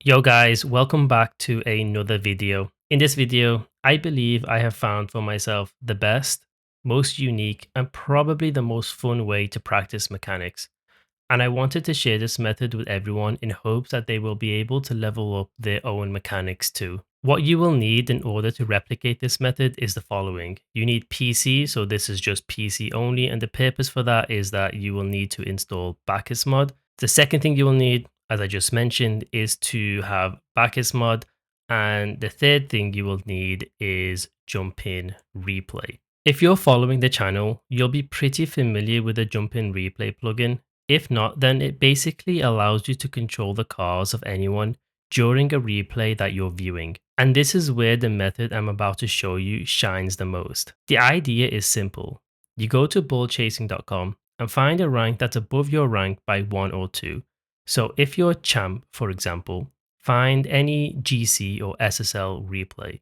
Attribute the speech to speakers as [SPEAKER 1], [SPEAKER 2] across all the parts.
[SPEAKER 1] Yo guys, welcome back to another video. In this video, I believe I have found for myself the best, most unique, and probably the most fun way to practice mechanics. And I wanted to share this method with everyone in hopes that they will be able to level up their own mechanics too. What you will need in order to replicate this method is the following. You need PC, so this is just PC only, and the purpose for that is that you will need to install Bacchus mod. The second thing you will need, as I just mentioned, is to have Bacchus mod, and the third thing you will need is jump in replay. If you're following the channel, you'll be pretty familiar with the jump in replay plugin. If not, then it basically allows you to control the cars of anyone during a replay that you're viewing. And this is where the method I'm about to show you shines the most. The idea is simple. You go to bullchasing.com and find a rank that's above your rank by 1 or 2. So if you're champ, for example, find any GC or SSL replay.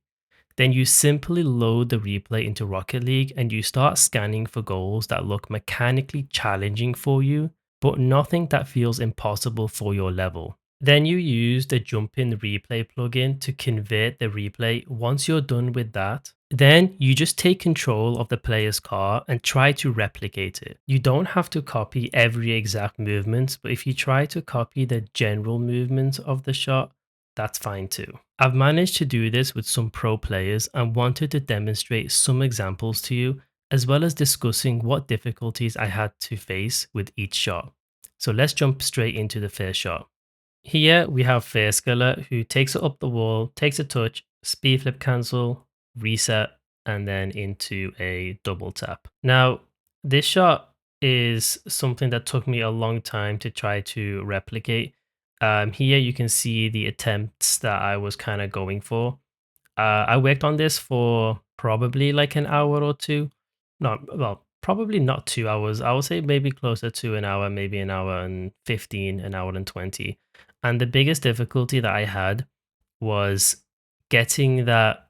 [SPEAKER 1] Then you simply load the replay into Rocket League and you start scanning for goals that look mechanically challenging for you, but nothing that feels impossible for your level. Then you use the jump in replay plugin to convert the replay. Once you're done with that, then you just take control of the player's car and try to replicate it. You don't have to copy every exact movement, but if you try to copy the general movement of the shot, that's fine too. I've managed to do this with some pro players and wanted to demonstrate some examples to you, as well as discussing what difficulties I had to face with each shot. So let's jump straight into the first shot. Here we have Firstkiller who takes it up the wall, takes a touch, speed flip cancel, reset, and then into a double tap. Now, this shot is something that took me a long time to try to replicate. Here you can see the attempts that I was kind of going for. I worked on this for probably like an hour or two. Not, well, probably not 2 hours. I would say maybe closer to an hour, maybe an hour and 15, an hour and 20. And the biggest difficulty that I had was getting that,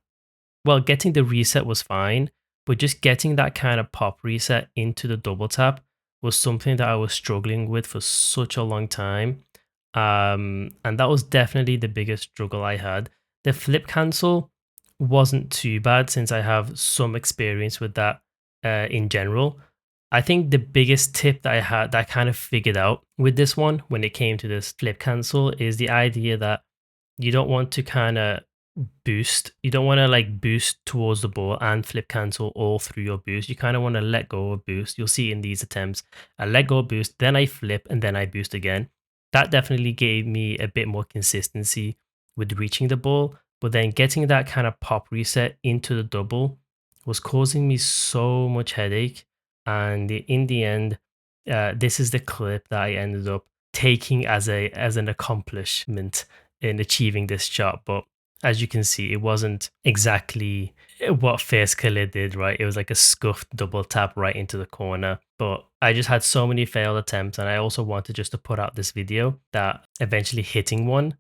[SPEAKER 1] well, getting the reset was fine, but just getting that kind of pop reset into the double tap was something that I was struggling with for such a long time. And that was definitely the biggest struggle I had. The flip cancel wasn't too bad since I have some experience with that in general. I think the biggest tip that I had that I kind of figured out with this one when it came to this flip cancel is the idea that you don't want to kind of boost. You don't want to like boost towards the ball and flip cancel all through your boost. You kind of want to let go of boost. You'll see in these attempts, I let go of boost, then I flip, and then I boost again. That definitely gave me a bit more consistency with reaching the ball. But then getting that kind of pop reset into the double was causing me so much headache. And in the end, this is the clip that I ended up taking as an accomplishment in achieving this shot. But as you can see, it wasn't exactly what Firstkiller did, right? It was like a scuffed double tap right into the corner. But I just had so many failed attempts, and I also wanted just to put out this video that eventually hitting one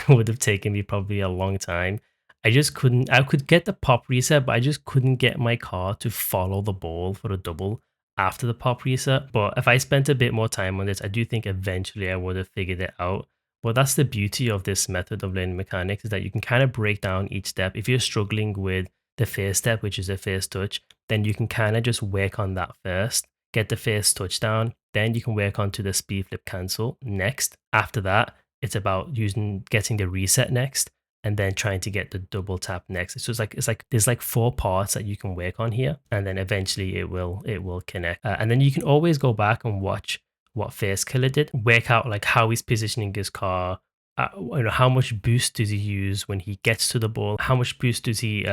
[SPEAKER 1] would have taken me probably a long time. I just couldn't, I could get the pop reset, but I just couldn't get my car to follow the ball for a double after the pop reset. But if I spent a bit more time on this, I do think eventually I would have figured it out. But that's the beauty of this method of learning mechanics, is that you can kind of break down each step. If you're struggling with the first step, which is the first touch, then you can kind of just work on that first, get the first touch down. Then you can work on to the speed flip cancel next. After that, it's about getting the reset next, and then trying to get the double tap next. So it's like there's like 4 parts that you can work on here, and then eventually it will connect. And then you can always go back and watch what Firstkiller did, work out like how he's positioning his car. How much boost does he use when he gets to the ball? How much boost does he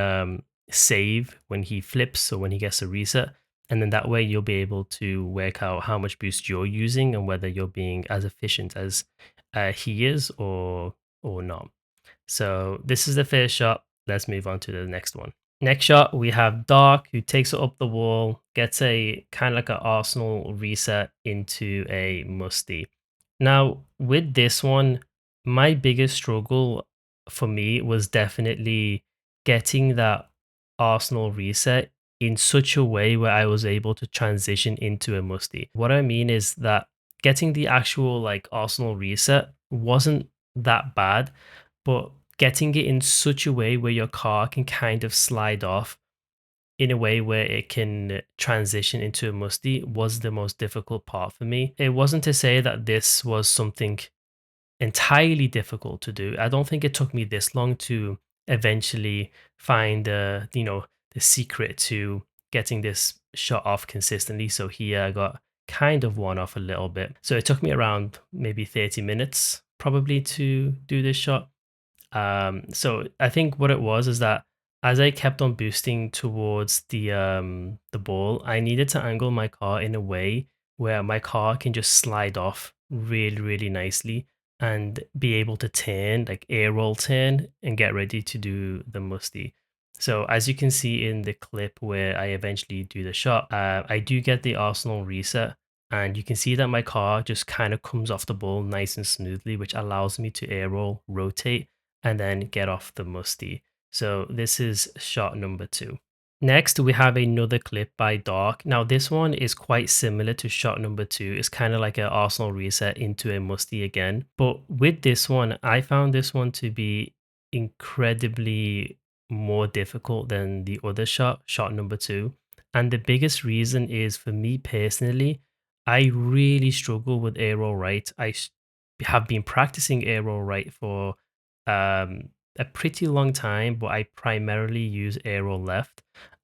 [SPEAKER 1] save when he flips or when he gets a reset? And then that way you'll be able to work out how much boost you're using and whether you're being as efficient as he is or not. So this is the first shot. Let's move on to the next one. Next shot, we have Dark, who takes it up the wall, gets a kind of like an Arsenal reset into a Musty. Now, with this one, my biggest struggle for me was definitely getting that Arsenal reset in such a way where I was able to transition into a Musty. What I mean is that getting the actual like Arsenal reset wasn't that bad, but getting it in such a way where your car can kind of slide off in a way where it can transition into a musty was the most difficult part for me. It wasn't to say that this was something entirely difficult to do. I don't think it took me this long to eventually find the secret to getting this shot off consistently. So here I got kind of one off a little bit. So it took me around maybe 30 minutes probably to do this shot. So I think what it was is that as I kept on boosting towards the ball, I needed to angle my car in a way where my car can just slide off really, really nicely and be able to turn, like air roll turn and get ready to do the musty. So as you can see in the clip where I eventually do the shot, I do get the Arsenal reset, and you can see that my car just kind of comes off the ball nice and smoothly, which allows me to air roll, rotate, and then get off the musty. So this is shot number 2. Next, we have another clip by Dark. Now, this one is quite similar to shot number 2. It's kind of like an Arsenal reset into a musty again. But with this one, I found this one to be incredibly more difficult than the other shot, shot number 2. And the biggest reason is for me personally, I really struggle with aero right. Have been practicing aero right for a pretty long time, but I primarily use aero left.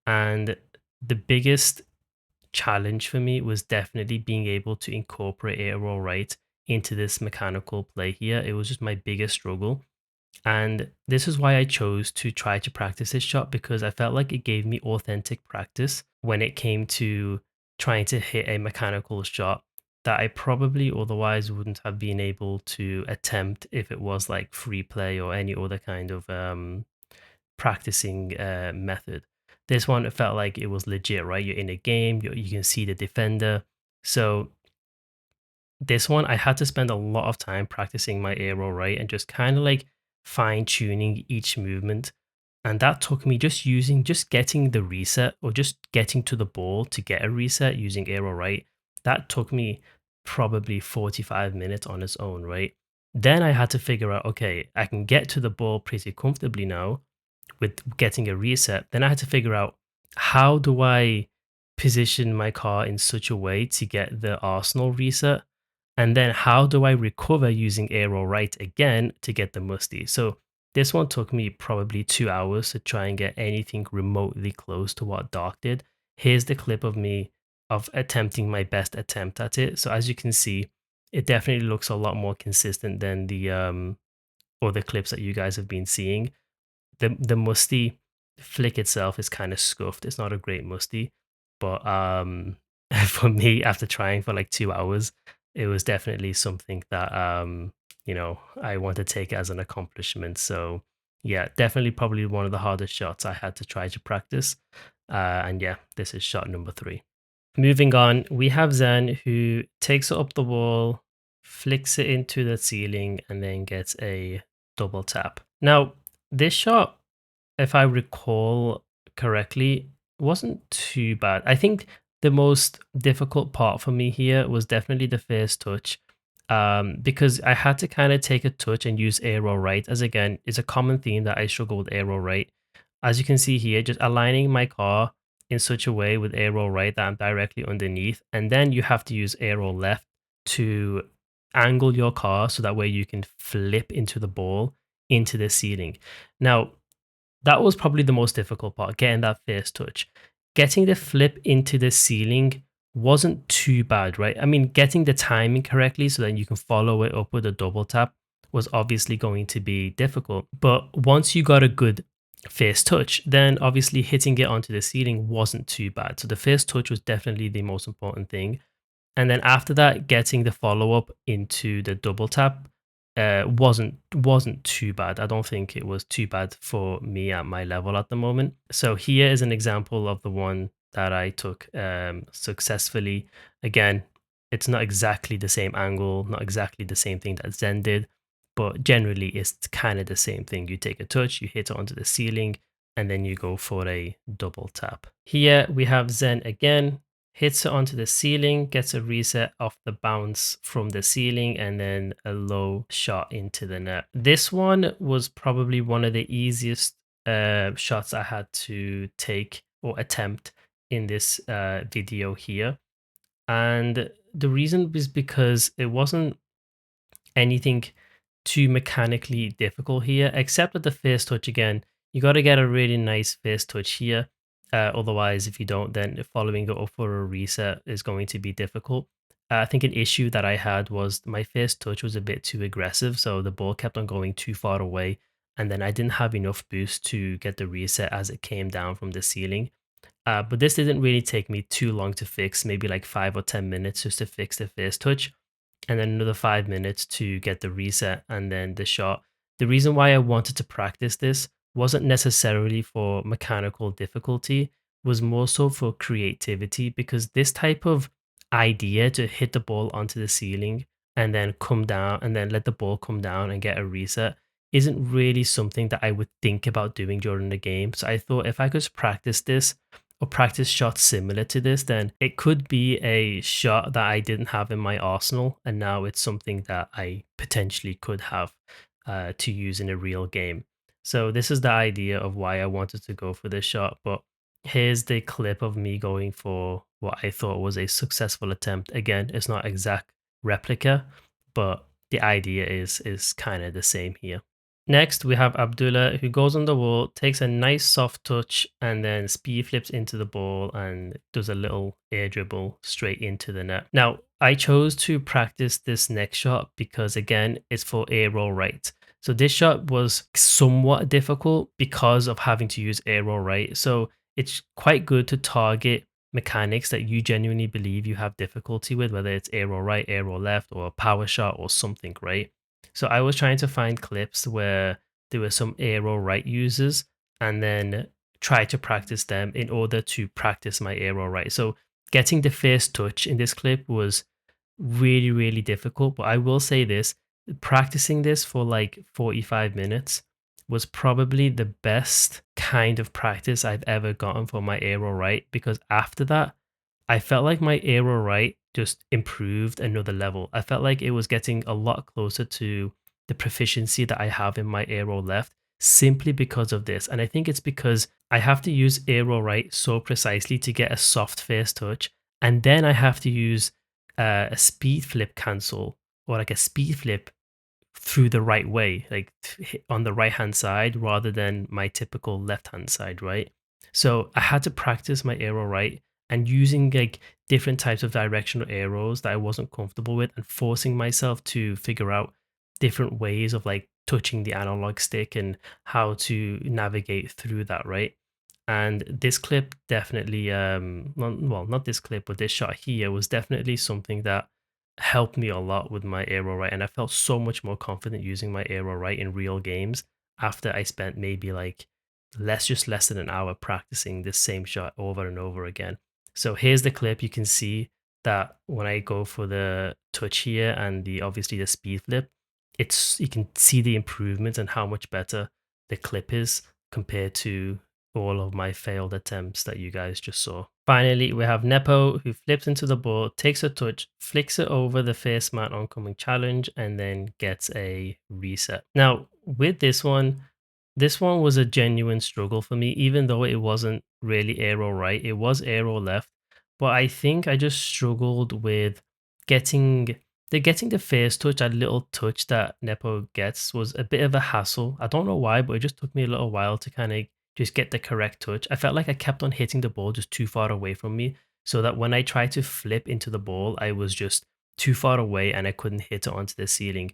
[SPEAKER 1] And the biggest challenge for me was definitely being able to incorporate aero right into this mechanical play here. It was just my biggest struggle. And this is why I chose to try to practice this shot, because I felt like it gave me authentic practice when it came to trying to hit a mechanical shot that I probably otherwise wouldn't have been able to attempt if it was like free play or any other kind of practicing method. This one, it felt like it was legit, right? You're in a game, you can see the defender. So this one, I had to spend a lot of time practicing my aero right and just kind of like fine tuning each movement. And that took me just getting the reset or just getting to the ball to get a reset using aero right. That took me probably 45 minutes on its own, right? Then I had to figure out, okay, I can get to the ball pretty comfortably now with getting a reset. Then I had to figure out, how do I position my car in such a way to get the Arsenal reset? And then how do I recover using aero right again to get the musty? So this one took me probably 2 hours to try and get anything remotely close to what Dark did. Here's the clip of me of attempting my best attempt at it. So as you can see, it definitely looks a lot more consistent than the other clips that you guys have been seeing. The musty flick itself is kind of scuffed. It's not a great musty, but for me, after trying for like 2 hours, it was definitely something that I want to take as an accomplishment. So yeah, definitely probably one of the hardest shots I had to try to practice. And yeah, this is shot number 3. Moving on, we have Zen, who takes it up the wall, flicks it into the ceiling, and then gets a double tap. Now, this shot, if I recall correctly, wasn't too bad. I think the most difficult part for me here was definitely the first touch, because I had to kind of take a touch and use aero right, as again, it's a common theme that I struggle with aero right. As you can see here, just aligning my car in such a way with aero right that I'm directly underneath, and then you have to use aero left to angle your car so that way you can flip into the ball into the ceiling. Now, that was probably the most difficult part, getting that first touch. Getting the flip into the ceiling wasn't too bad, right? I mean, getting the timing correctly so that you can follow it up with a double tap was obviously going to be difficult. But once you got a good first touch, then obviously hitting it onto the ceiling wasn't too bad. So the first touch was definitely the most important thing. And then after that, getting the follow up into the double tap wasn't too bad. I don't think it was too bad for me at my level at the moment. So here is an example of the one that I took successfully. Again, it's not exactly the same angle, not exactly the same thing that Zen did, but generally it's kind of the same thing. You take a touch, you hit it onto the ceiling, and then you go for a double tap. Here we have Zen again. hits it onto the ceiling, gets a reset off the bounce from the ceiling, and then a low shot into the net. This one was probably one of the easiest shots I had to take or attempt in this video here. And the reason was because it wasn't anything too mechanically difficult here, except with the first touch again. You got to get a really nice first touch here. Otherwise, if you don't, then following it up for a reset is going to be difficult. I think an issue that I had was my first touch was a bit too aggressive, so the ball kept on going too far away, and then I didn't have enough boost to get the reset as it came down from the ceiling. But this didn't really take me too long to fix, maybe like 5 or 10 minutes just to fix the first touch, and then another 5 minutes to get the reset and then the shot. The reason why I wanted to practice this wasn't necessarily for mechanical difficulty, was more so for creativity, because this type of idea to hit the ball onto the ceiling and then come down and then let the ball come down and get a reset isn't really something that I would think about doing during the game. So I thought if I could practice this or practice shots similar to this, then it could be a shot that I didn't have in my arsenal, and now it's something that I potentially could have to use in a real game. So this is the idea of why I wanted to go for this shot. But here's the clip of me going for what I thought was a successful attempt. Again, it's not exact replica, but the idea is kind of the same here. Next, we have Abdullah, who goes on the wall, takes a nice soft touch, and then speed flips into the ball and does a little air dribble straight into the net. Now, I chose to practice this next shot because, again, it's for air roll right. So this shot was somewhat difficult because of having to use air roll right. So it's quite good to target mechanics that you genuinely believe you have difficulty with, whether it's air roll right, air roll left, or a power shot or something, right? So I was trying to find clips where there were some aero right users and then try to practice them in order to practice my aero right. So getting the first touch in this clip was really, really difficult. But I will say this, practicing this for like 45 minutes was probably the best kind of practice I've ever gotten for my aero right, because after that, I felt like my aero right just improved another level. I felt like it was getting a lot closer to the proficiency that I have in my aero left simply because of this. And I think it's because I have to use aero right so precisely to get a soft first touch. And then I have to use a speed flip cancel or like a speed flip through the right way, like on the right hand side rather than my typical left hand side, right? So I had to practice my arrow right and using like different types of directional arrows that I wasn't comfortable with and forcing myself to figure out different ways of like touching the analog stick and how to navigate through that, right? And this clip definitely, not this clip, but this shot here was definitely something that helped me a lot with my arrow right, and I felt so much more confident using my arrow right in real games after I spent maybe like less than an hour practicing this same shot over and over again. So here's the clip. You can see that when I go for the touch here and the obviously the speed flip, it's you can see the improvement and how much better the clip is compared to all of my failed attempts that you guys just saw. Finally, we have Nwpo, who flips into the ball, takes a touch, flicks it over the first man oncoming challenge, and then gets a reset. Now, with this one was a genuine struggle for me, even though it wasn't really aero right, it was aero left. But I think I just struggled with getting getting the first touch, that little touch that Nwpo gets was a bit of a hassle. I don't know why, but it just took me a little while to kind of just get the correct touch. I felt like I kept on hitting the ball just too far away from me, so that when I tried to flip into the ball, I was just too far away and I couldn't hit it onto the ceiling.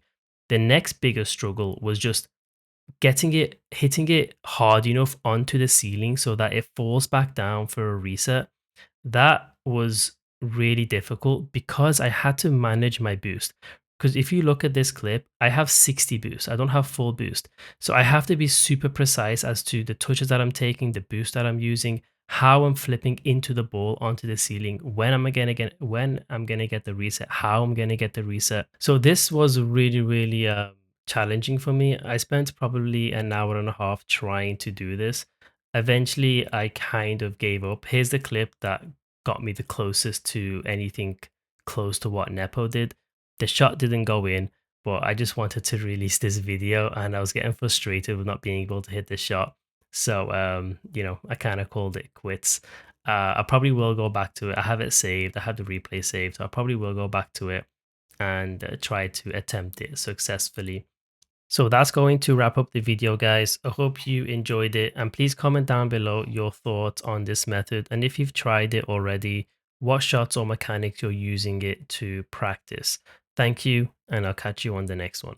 [SPEAKER 1] The next bigger struggle was just hitting it hard enough onto the ceiling so that it falls back down for a reset. That was really difficult because I had to manage my boost. Because if you look at this clip, I have 60 boost. I don't have full boost. So I have to be super precise as to the touches that I'm taking, the boost that I'm using, how I'm flipping into the ball onto the ceiling, when I'm gonna get the reset, how I'm gonna get the reset. So this was really, really challenging for me. I spent probably an hour and a half trying to do this. Eventually, I kind of gave up. Here's the clip that got me the closest to anything close to what Nepo did. The shot didn't go in, but I just wanted to release this video and I was getting frustrated with not being able to hit the shot. So, I kind of called it quits. I probably will go back to it. I have it saved. I have the replay saved. So I probably will go back to it and try to attempt it successfully. So that's going to wrap up the video, guys. I hope you enjoyed it, and please comment down below your thoughts on this method. And if you've tried it already, what shots or mechanics you're using it to practice. Thank you, and I'll catch you on the next one.